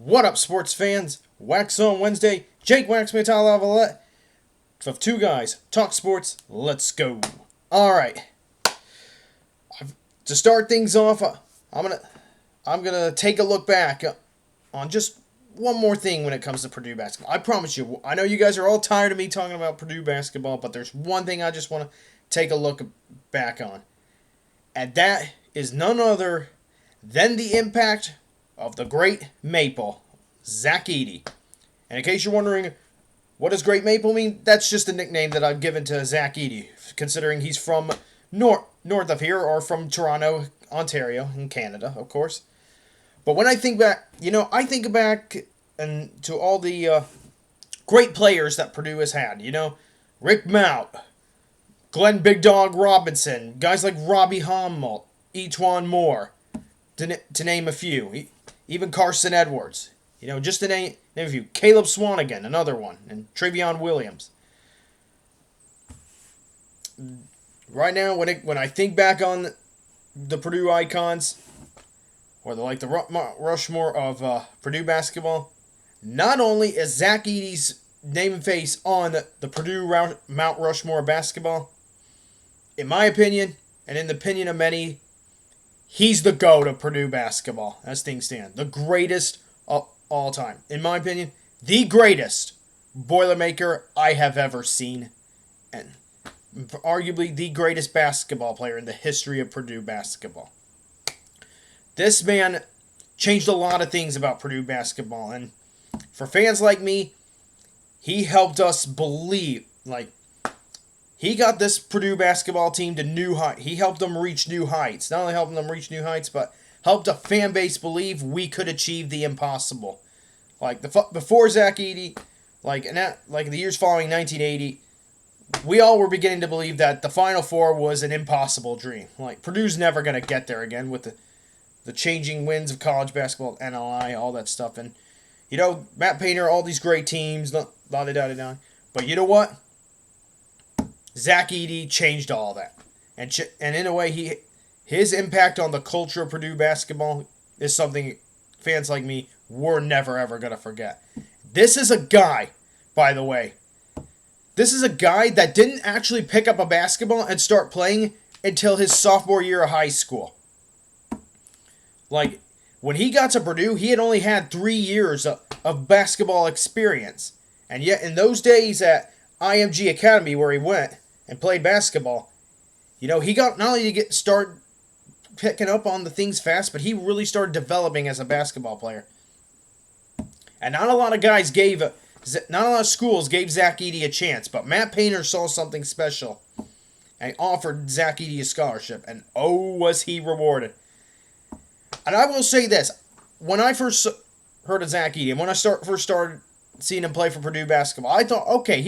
What up, sports fans? Waxon Wednesday, Jake Waxman Talavalette. Of two guys, talk sports, let's go. Alright. To start things off, I'm gonna take a look back on just one more thing when it comes to Purdue basketball. I promise you, I know you guys are all tired of me talking about Purdue basketball, but there's one thing I just want to take a look back on. And that is none other than the impact of the Great Maple, Zach Edey. And in case you're wondering, what does Great Maple mean? That's just a nickname that I've given to Zach Edey, considering he's from north of here, or from Toronto, Ontario, in Canada, of course. But when I think back, I think back to all the great players that Purdue has had. Rick Mount, Glenn Big Dog Robinson, guys like Robbie Hummel, Etuan Moore, to name a few. Even Carson Edwards. Just to name a few. Caleb Swanigan, another one. And Travion Williams. Right now, when I think back on the Purdue icons, or the Rushmore of Purdue basketball, not only is Zach Edey's name and face on the Purdue Mount Rushmore of basketball, in my opinion, and in the opinion of many, he's the GOAT of Purdue basketball, as things stand. The greatest of all time. In my opinion, the greatest Boilermaker I have ever seen. And arguably the greatest basketball player in the history of Purdue basketball. This man changed a lot of things about Purdue basketball. And for fans like me, he helped us believe, he got this Purdue basketball team to new heights. He helped them reach new heights. Not only helping them reach new heights, but helped a fan base believe we could achieve the impossible. Before Zach Edey, in the years following 1980, we all were beginning to believe that the Final Four was an impossible dream. Purdue's never going to get there again with the changing winds of college basketball, NLI, all that stuff. And, Matt Painter, all these great teams, da-da-da-da-da. But you know what? Zach Edey changed all that. And in a way, his impact on the culture of Purdue basketball is something fans like me were never, ever going to forget. This is a guy, by the way. This is a guy that didn't actually pick up a basketball and start playing until his sophomore year of high school. When he got to Purdue, he had only had 3 years of basketball experience. And yet, in those days at IMG Academy, where he went and played basketball, he got not only to start picking up on the things fast, but he really started developing as a basketball player. And not a lot of schools gave Zach Edey a chance, but Matt Painter saw something special and offered Zach Edey a scholarship, and oh, was he rewarded. And I will say this, when I first heard of Zach Edey, and when I first started seeing him play for Purdue basketball, I thought, okay,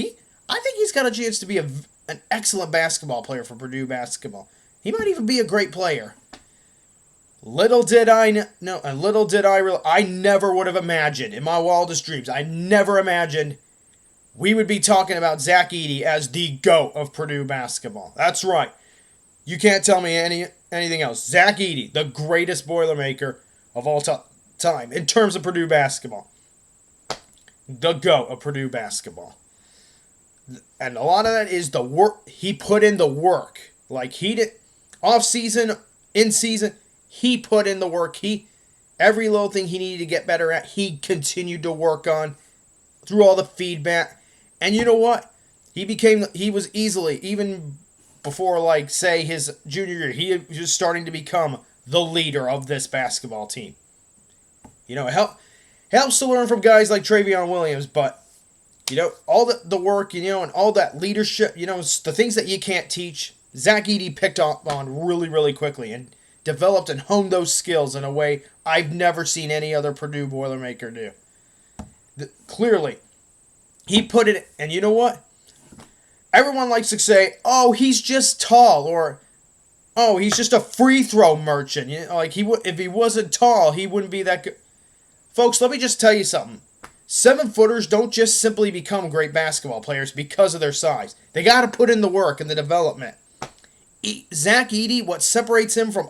I think he's got a chance to be an excellent basketball player for Purdue basketball. He might even be a great player. Little did I know, and little did I realize, I never would have imagined, in my wildest dreams, I never imagined we would be talking about Zach Edey as the GOAT of Purdue basketball. That's right. You can't tell me anything else. Zach Edey, the greatest Boilermaker of all time in terms of Purdue basketball. The GOAT of Purdue basketball. And a lot of that is the work. He put in the work. He did off season, in season, he put in the work. Every little thing he needed to get better at, he continued to work on through all the feedback. And you know what? He was easily, even before, say, his junior year, he was starting to become the leader of this basketball team. It helps to learn from guys like Travion Williams, but, all the work, and all that leadership, the things that you can't teach, Zach Edey picked up on really, really quickly and developed and honed those skills in a way I've never seen any other Purdue Boilermaker do. Clearly, he put it, and you know what? Everyone likes to say, oh, he's just tall, or, oh, he's just a free throw merchant. If he wasn't tall, he wouldn't be that good. Folks, let me just tell you something. 7-footers don't just simply become great basketball players because of their size. They got to put in the work and the development. Zach Edey, what separates him from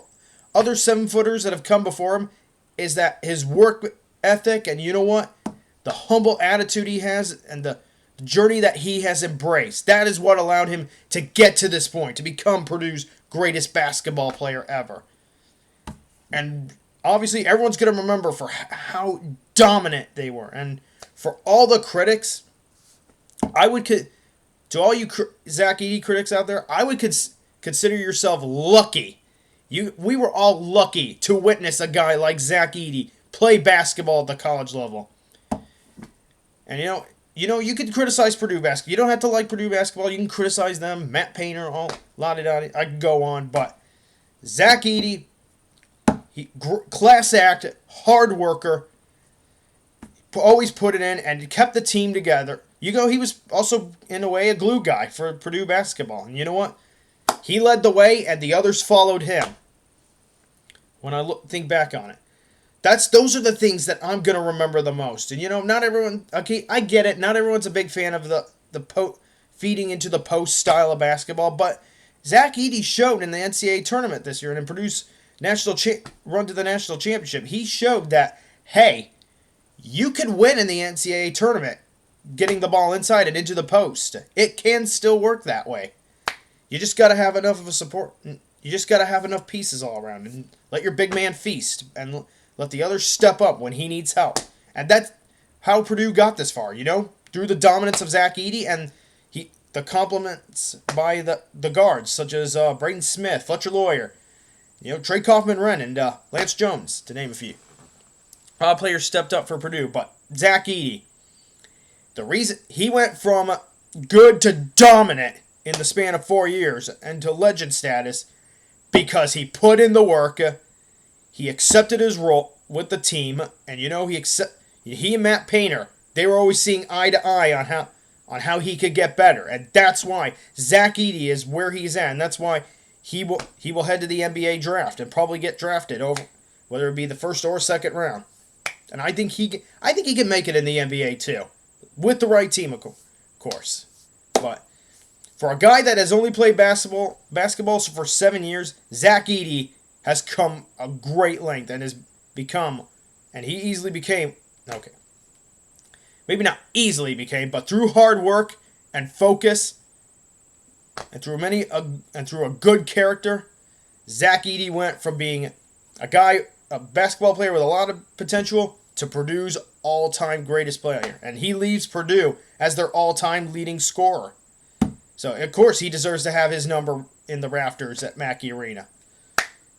other 7-footers that have come before him is that his work ethic, and you know what? The humble attitude he has and the journey that he has embraced. That is what allowed him to get to this point, to become Purdue's greatest basketball player ever. And obviously, everyone's going to remember for how dominant they were. And for all the critics, I would, to all you Zach Edey critics out there, I would consider yourself lucky. We were all lucky to witness a guy like Zach Edey play basketball at the college level. And you can criticize Purdue basketball. You don't have to like Purdue basketball. You can criticize them, Matt Painter, all la-di-da-di. I can go on, but Zach Edey, class act, hard worker, always put it in and kept the team together. He was also, in a way, a glue guy for Purdue basketball. And you know what? He led the way, and the others followed him. When I think back on it. Those are the things that I'm going to remember the most. And, not everyone... Okay, I get it. Not everyone's a big fan of the feeding into the post style of basketball. But Zach Edey showed in the NCAA tournament this year and in Purdue's run to the national championship. He showed that, hey, you can win in the NCAA tournament getting the ball inside and into the post. It can still work that way. You just got to have enough of a support. You just got to have enough pieces all around. And let your big man feast. And let the others step up when he needs help. And that's how Purdue got this far, through the dominance of Zach Edey and the compliments by the guards, such as Braden Smith, Fletcher Lawyer, Trey Kaufman-Renn, and Lance Jones, to name a few. A lot of players stepped up for Purdue, but Zach Edey, the reason he went from good to dominant in the span of 4 years and to legend status because he put in the work. He accepted his role with the team, and he and Matt Painter, they were always seeing eye to eye on how he could get better, and that's why Zach Edey is where he's at, and that's why he will head to the NBA draft and probably get drafted over, whether it be the first or second round, and I think he can make it in the NBA too, with the right team, of course, but. For a guy that has only played basketball for 7 years, Zach Edey has come a great length and he easily became, maybe not easily became, but through hard work and focus and through a good character, Zach Edey went from being a basketball player with a lot of potential to Purdue's all-time greatest player. And he leaves Purdue as their all-time leading scorer. So, of course, he deserves to have his number in the rafters at Mackey Arena.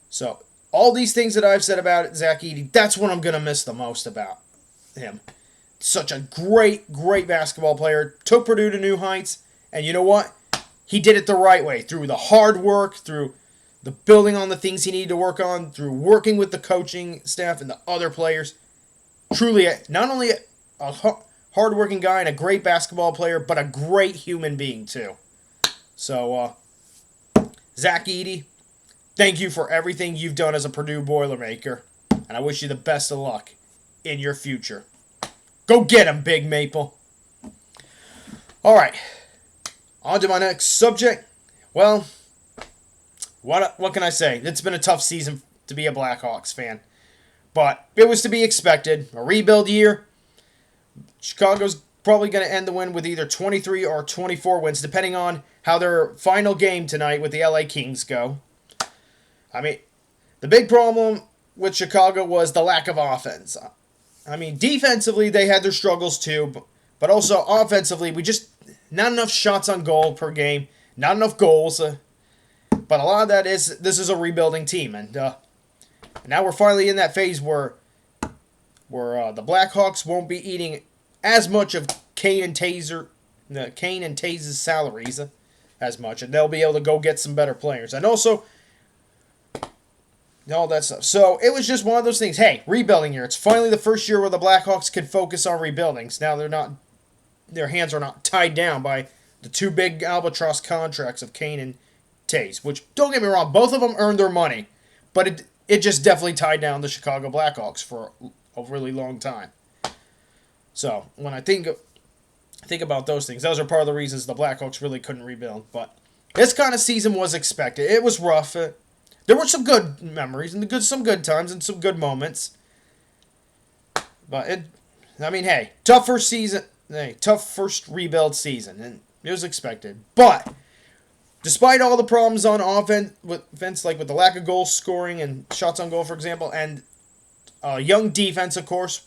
So, all these things that I've said about Zach Edey, that's what I'm going to miss the most about him. Such a great, great basketball player. Took Purdue to new heights. And you know what? He did it the right way. Through the hard work, through the building on the things he needed to work on, through working with the coaching staff and the other players. Truly, not only a hard-working guy and a great basketball player, but a great human being, too. So, Zach Edey, thank you for everything you've done as a Purdue Boilermaker, and I wish you the best of luck in your future. Go get him, Big Maple. All right, on to my next subject. Well, what can I say? It's been a tough season to be a Blackhawks fan, but it was to be expected. A rebuild year. Chicago's probably going to end the win with either 23 or 24 wins, depending on how their final game tonight with the LA Kings go. I mean, the big problem with Chicago was the lack of offense. I mean, defensively, they had their struggles too, but also offensively, not enough shots on goal per game, not enough goals. But a lot of that is, this is a rebuilding team, and now we're finally in that phase where the Blackhawks won't be eating as much of Kane and Taze's salaries as much, and they'll be able to go get some better players, and also all that stuff. So it was just one of those things. Hey, rebuilding year. It's finally the first year where the Blackhawks can focus on rebuilding. So now their hands are not tied down by the two big albatross contracts of Kane and Taze. Which, don't get me wrong, both of them earned their money, but it just definitely tied down the Chicago Blackhawks for a really long time. So when I think about those things, those are part of the reasons the Blackhawks really couldn't rebuild. But this kind of season was expected. It was rough. There were some good memories and some good times and some good moments. hey, tough first season. Hey, tough first rebuild season, and it was expected. But despite all the problems on offense, like with the lack of goal scoring and shots on goal, for example, and young defense, of course.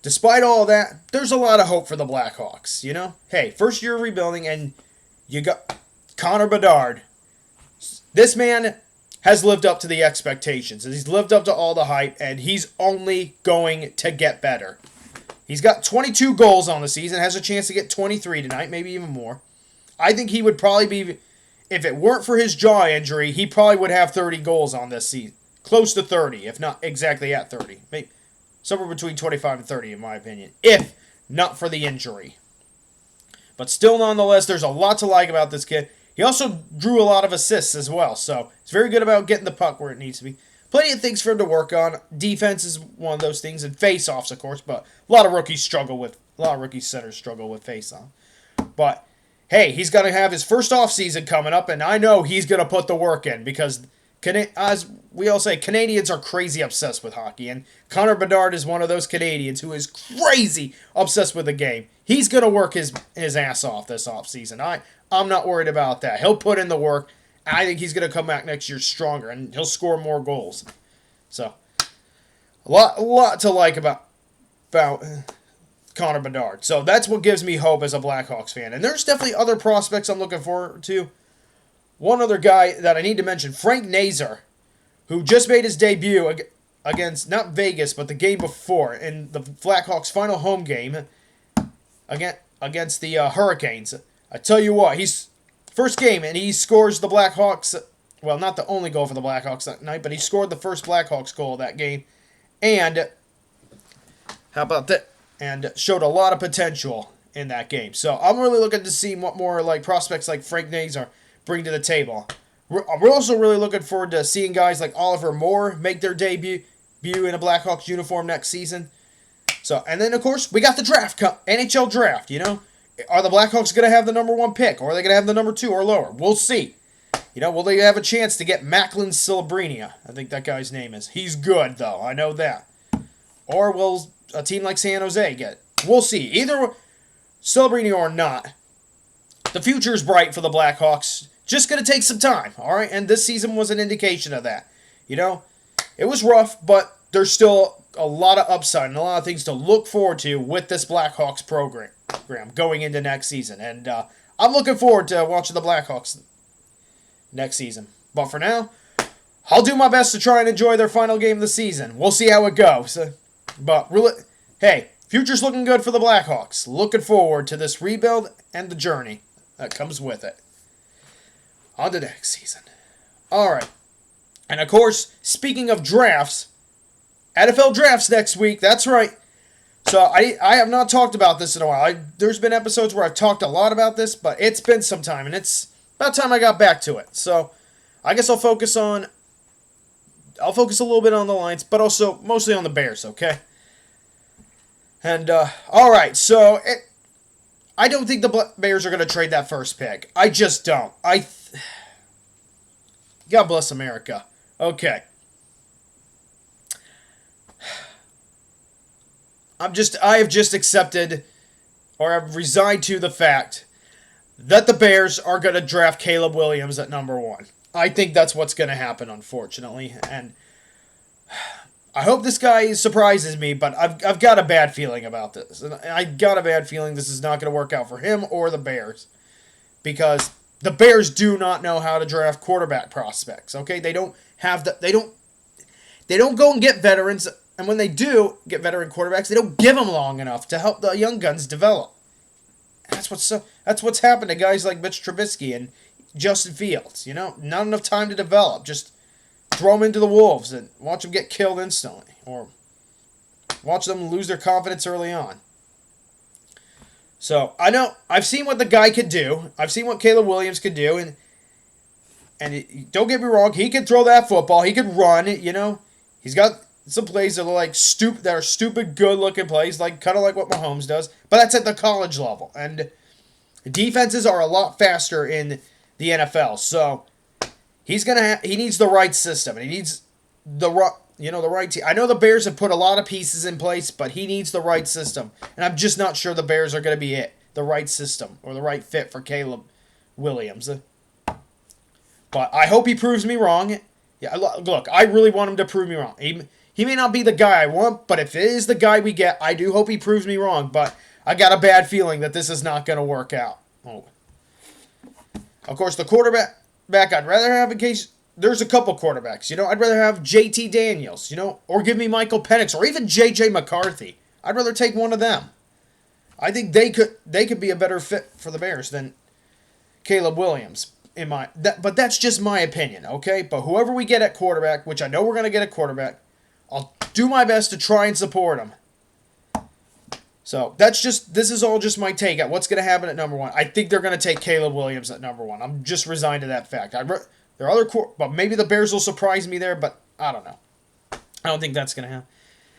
Despite all that, there's a lot of hope for the Blackhawks. Hey, first year of rebuilding, and you got Connor Bedard. This man has lived up to the expectations. He's lived up to all the hype, and he's only going to get better. He's got 22 goals on the season, has a chance to get 23 tonight, maybe even more. I think he would probably be, if it weren't for his jaw injury, he probably would have 30 goals on this season. Close to 30, if not exactly at 30. Maybe somewhere between 25 and 30, in my opinion, if not for the injury. But still, nonetheless, there's a lot to like about this kid. He also drew a lot of assists as well, so he's very good about getting the puck where it needs to be. Plenty of things for him to work on. Defense is one of those things, and face-offs, of course, but a lot of rookie centers struggle with face-off. But, hey, he's going to have his first offseason coming up, and I know he's going to put the work in because, as we all say, Canadians are crazy obsessed with hockey, and Connor Bedard is one of those Canadians who is crazy obsessed with the game. He's going to work his ass off this offseason. I'm not worried about that. He'll put in the work. I think he's going to come back next year stronger, and he'll score more goals. So, a lot to like about Connor Bedard. So that's what gives me hope as a Blackhawks fan. And there's definitely other prospects I'm looking forward to. One other guy that I need to mention, Frank Nazar, who just made his debut against, not Vegas, but the game before, in the Blackhawks' final home game against the Hurricanes. I tell you what, he's first game, and he scores the Blackhawks, well, not the only goal for the Blackhawks that night, but he scored the first Blackhawks goal of that game. And, how about that? And showed a lot of potential in that game. So, I'm really looking to see what more prospects like Frank Nazar bring to the table. We're also really looking forward to seeing guys like Oliver Moore make their debut in a Blackhawks uniform next season. So, and then, of course, we got the draft, NHL draft, Are the Blackhawks going to have the number 1 pick, or are they going to have the number 2 or lower? We'll see. Will they have a chance to get Macklin Celebrini? I think that guy's name is. He's good, though. I know that. Or will a team like San Jose get? We'll see. Either Celebrini or not, the future is bright for the Blackhawks. Just going to take some time, all right? And this season was an indication of that. It was rough, but there's still a lot of upside and a lot of things to look forward to with this Blackhawks program going into next season. And I'm looking forward to watching the Blackhawks next season. But for now, I'll do my best to try and enjoy their final game of the season. We'll see how it goes. But really, hey, future's looking good for the Blackhawks. Looking forward to this rebuild and the journey that comes with it. On to next season. All right. And of course, speaking of drafts, NFL drafts next week. That's right. So I have not talked about this in a while. There's been episodes where I've talked a lot about this, but it's been some time, and it's about time I got back to it. So I guess I'll focus a little bit on the Lions, but also mostly on the Bears, okay? And, all right, so I don't think the Bears are going to trade that first pick. I just don't. God bless America. Okay. I have just accepted, or I've resigned to the fact that the Bears are going to draft Caleb Williams at number 1. I think that's what's going to happen, unfortunately, and I hope this guy surprises me, but I've got a bad feeling about this, and I got a bad feeling this is not going to work out for him or the Bears, because the Bears do not know how to draft quarterback prospects. Okay, they don't go and get veterans. And when they do get veteran quarterbacks, they don't give them long enough to help the young guns develop. That's what's happened to guys like Mitch Trubisky and Justin Fields. Not enough time to develop. Just throw them into the wolves and watch them get killed instantly, or watch them lose their confidence early on. So I know I've seen what the guy could do. I've seen what Caleb Williams could do, and don't get me wrong, he could throw that football. He could run. He's got some plays that are stupid good-looking plays, kind of like what Mahomes does, but that's at the college level. And defenses are a lot faster in the NFL, so he needs the right system, and he needs the right team. I know the Bears have put a lot of pieces in place, but he needs the right system. And I'm just not sure the Bears are going to be the right system or the right fit for Caleb Williams. But I hope he proves me wrong. Yeah, look, I really want him to prove me wrong. He may not be the guy I want, but if it is the guy we get, I do hope he proves me wrong. But I got a bad feeling that this is not going to work out. Oh. Of course, the quarterback I'd rather have in case... There's a couple quarterbacks, I'd rather have J.T. Daniels, or give me Michael Penix, or even J.J. McCarthy. I'd rather take one of them. I think they could be a better fit for the Bears than Caleb Williams. But that's just my opinion, okay? But whoever we get at quarterback, which I know we're going to get at quarterback, I'll do my best to try and support him. So this is all just my take at what's going to happen at number 1. I think they're going to take Caleb Williams at number 1. I'm just resigned to that fact. There are but maybe the Bears will surprise me there, but I don't know. I don't think that's going to happen.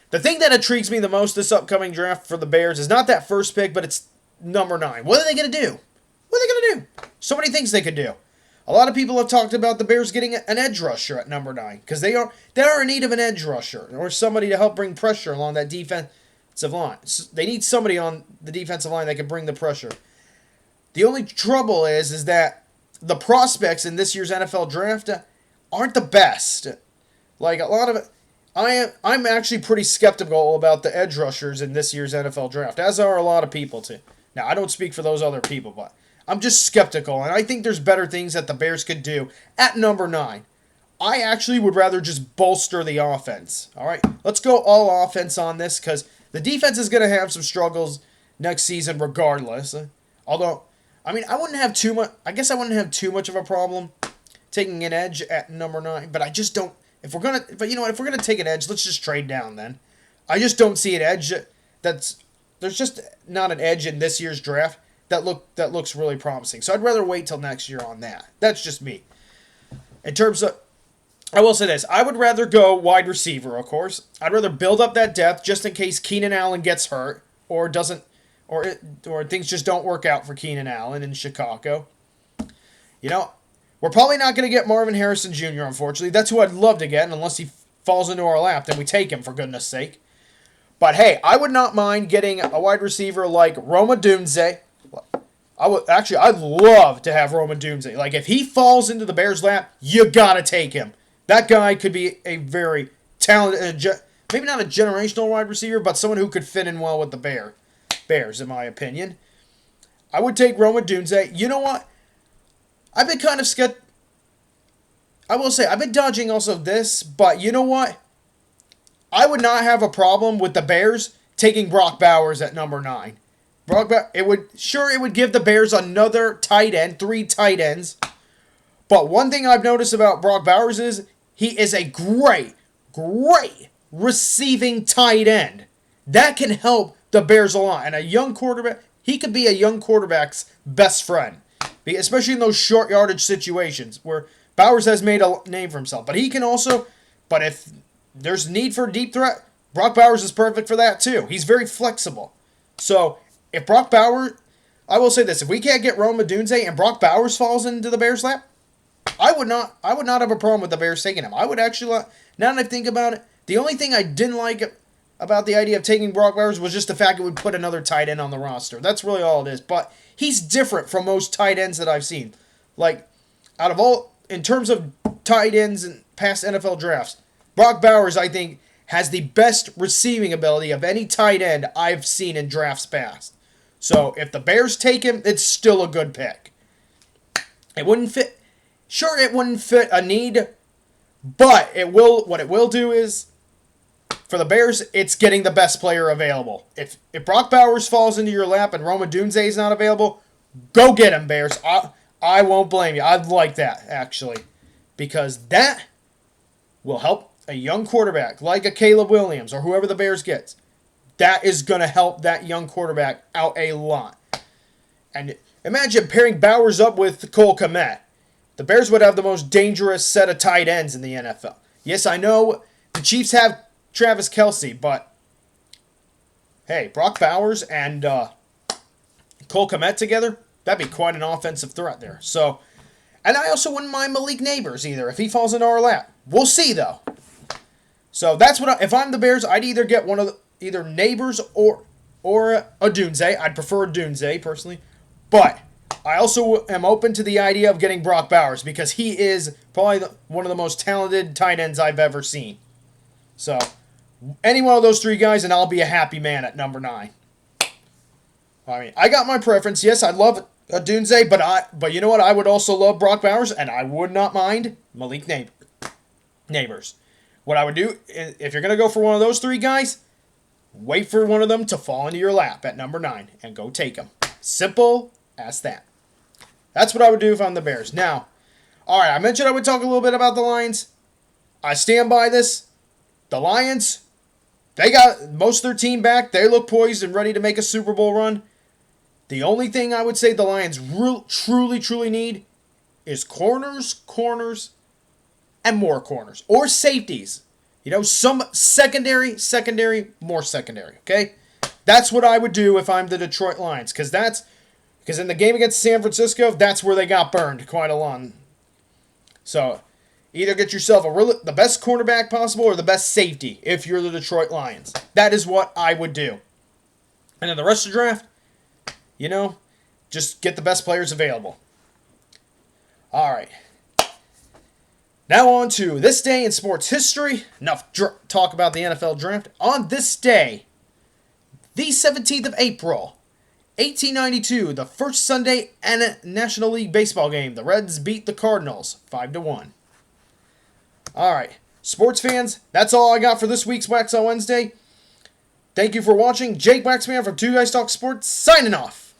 The thing that intrigues me the most this upcoming draft for the Bears is not that first pick, but it's number 9. What are they going to do? What are they going to do? So many things they could do. A lot of people have talked about the Bears getting an edge rusher at number 9 because they are in need of an edge rusher or somebody to help bring pressure along that defensive line. They need somebody on the defensive line that can bring the pressure. The only trouble is that the prospects in this year's NFL draft aren't the best. Like a lot of it, I'm actually pretty skeptical about the edge rushers in this year's NFL draft, as are a lot of people too. Now, I don't speak for those other people, but I'm just skeptical, and I think there's better things that the Bears could do at number 9. I actually would rather just bolster the offense. All right, let's go all offense on this because the defense is going to have some struggles next season regardless. Although, I wouldn't have too much. I guess I wouldn't have too much of a problem taking an edge at number 9. But I just don't. If we're gonna take an edge, let's just trade down then. I just don't see an edge. There's just not an edge in this year's draft that looks really promising. So I'd rather wait till next year on that. That's just me. In terms of, I will say this: I would rather go wide receiver. Of course, I'd rather build up that depth just in case Keenan Allen gets hurt or doesn't. Or things just don't work out for Keenan Allen in Chicago. We're probably not going to get Marvin Harrison Jr., unfortunately. That's who I'd love to get, and unless he falls into our lap, then we take him, for goodness sake. But hey, I would not mind getting a wide receiver like Rome Odunze. I'd love to have Rome Odunze. Like, if he falls into the Bears' lap, you got to take him. That guy could be a very talented, maybe not a generational wide receiver, but someone who could fit in well with the Bears, in my opinion. I would take Rome Odunze. You know what? I've been kind of I will say, I've been dodging also this, but you know what? I would not have a problem with the Bears taking Brock Bowers at number 9. It would give the Bears another tight end, 3 tight ends. But one thing I've noticed about Brock Bowers is he is a great receiving tight end. That can help the Bears a lot. And a young quarterback, he could be a young quarterback's best friend. Especially in those short yardage situations where Bowers has made a name for himself. But if there's need for a deep threat, Brock Bowers is perfect for that too. He's very flexible. So if Brock Bowers, I will say this, if we can't get Rome Odunze and Brock Bowers falls into the Bears' lap, I would not have a problem with the Bears taking him. I would actually, now that I think about it, the only thing I didn't like about the idea of taking Brock Bowers was just the fact it would put another tight end on the roster. That's really all it is. But he's different from most tight ends that I've seen. Like, in terms of tight ends in past NFL drafts, Brock Bowers, I think, has the best receiving ability of any tight end I've seen in drafts past. So if the Bears take him, it's still a good pick. It wouldn't fit. Sure, it wouldn't fit a need, but it will. What it will do is, for the Bears, it's getting the best player available. If Brock Bowers falls into your lap and Rome Odunze is not available, go get him, Bears. I won't blame you. I'd like that, actually, because that will help a young quarterback like a Caleb Williams or whoever the Bears gets. That is going to help that young quarterback out a lot. And imagine pairing Bowers up with Cole Kmet. The Bears would have the most dangerous set of tight ends in the NFL. Yes, I know the Chiefs have Travis Kelce, but hey, Brock Bowers and Cole Kmet together, that'd be quite an offensive threat there. So, and I also wouldn't mind Malik Neighbors either if he falls into our lap. We'll see, though. So that's what if I'm the Bears, I'd either get one of either Neighbors or a Dunze. I'd prefer a Dunze personally, but I also am open to the idea of getting Brock Bowers because he is probably one of the most talented tight ends I've ever seen. So any one of those three guys, and I'll be a happy man at number 9. I mean, I got my preference. Yes, I'd love a Dunze, but you know what? I would also love Brock Bowers, and I would not mind Malik Neighbors. What I would do, if you're going to go for one of those three guys, wait for one of them to fall into your lap at number 9 and go take them. Simple as that. That's what I would do if I'm the Bears. Now, all right, I mentioned I would talk a little bit about the Lions. I stand by this. The Lions, they got most of their team back. They look poised and ready to make a Super Bowl run. The only thing I would say the Lions truly need is corners, and more corners. Or safeties. You know, some secondary, more secondary. Okay? That's what I would do if I'm the Detroit Lions. Because in the game against San Francisco, that's where they got burned quite a lot. So, either get yourself the best cornerback possible or the best safety if you're the Detroit Lions. That is what I would do. And then the rest of the draft, you know, just get the best players available. All right. Now on to this day in sports history. Enough talk about the NFL draft. On this day, the 17th of April, 1892, the first Sunday National League baseball game. The Reds beat the Cardinals 5-1. All right, sports fans, that's all I got for this week's Waxon Wednesday. Thank you for watching. Jake Waxman from Two Guys Talk Sports, signing off.